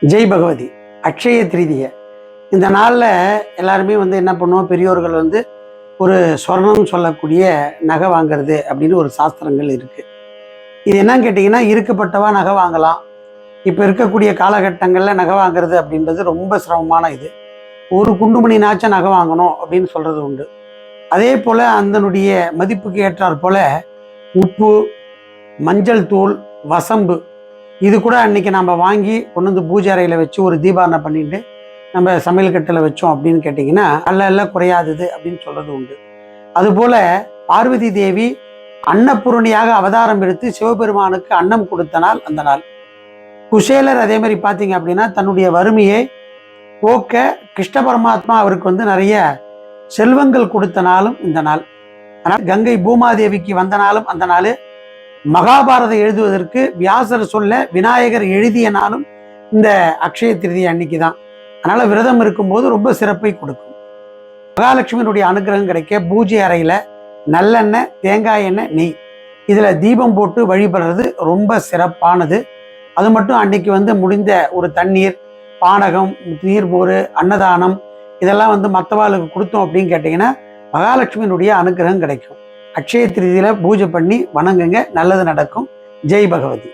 ஜெய் பகவதி. அக்ஷய திருதியை இந்த நாளில் எல்லாருமே என்ன பண்ணுவோம், பெரியோர்கள் ஒரு சொர்ணம் சொல்லக்கூடிய நகை வாங்கிறது அப்படின்னு ஒரு சாஸ்திரங்கள் இருக்குது. இது என்னன்னு கேட்டிங்கன்னா, இருக்கப்பட்டவா நகை வாங்கலாம். இப்போ இருக்கக்கூடிய காலகட்டங்களில் நகை வாங்கிறது அப்படின்றது ரொம்ப சிரமமான இது. ஒரு குண்டுமணினாச்சும் நகை வாங்கணும் அப்படின்னு சொல்கிறது உண்டு. அதே போல் அதனுடைய மதிப்புக்கு ஏற்றாற் போல் உப்பு, மஞ்சள் தூள், வசம்பு இது கூட அன்றைக்கி நம்ம வாங்கி கொண்டு வந்து பூஜை அறையில் வச்சு ஒரு தீபாரணை பண்ணிட்டு நம்ம சமையல் கட்டில் வச்சோம் அப்படின்னு கேட்டிங்கன்னா எல்லாம் குறையாதது அப்படின்னு சொல்கிறது உண்டு. அதுபோல் பார்வதி தேவி அன்னபூரணியாக அவதாரம் எடுத்து சிவபெருமானுக்கு அன்னம் கொடுத்த நாள் அந்த நாள். குசேலர் அதே மாதிரி பார்த்தீங்க அப்படின்னா தன்னுடைய வறுமையை போக்க கிருஷ்ண பரமாத்மா அவருக்கு நிறைய செல்வங்கள் கொடுத்த நாளும் இந்த நாள். ஆனால் கங்கை பூமாதேவிக்கு வந்த நாளும் அந்த நாள். மகாபாரதம் எழுதுவதற்கு வியாசர் சொல்ல விநாயகர் எழுதிய நாளும் இந்த அக்ஷய திருதி அன்னைக்கு தான். அதனால விரதம் இருக்கும்போது ரொம்ப சிறப்பை கொடுக்கும். மகாலட்சுமியினுடைய அனுகிரகம் கிடைக்க பூஜை அறையில நல்லெண்ணெய், தேங்காய் எண்ணெய், நெய் இதுல தீபம் போட்டு வழிபடுறது ரொம்ப சிறப்பானது. அது மட்டும் அன்னைக்கு முடிந்த ஒரு தண்ணீர், பானகம், நீர்மோர், அன்னதானம் இதெல்லாம் மற்றவாளுக்கு கொடுத்தோம் அப்படின்னு கேட்டிங்கன்னா மகாலட்சுமியினுடைய அனுகிரகம் கிடைக்கும். அக்ஷய திருதியில பூஜை பண்ணி வணங்குங்க, நல்லது நடக்கும். ஜெய் பகவதி.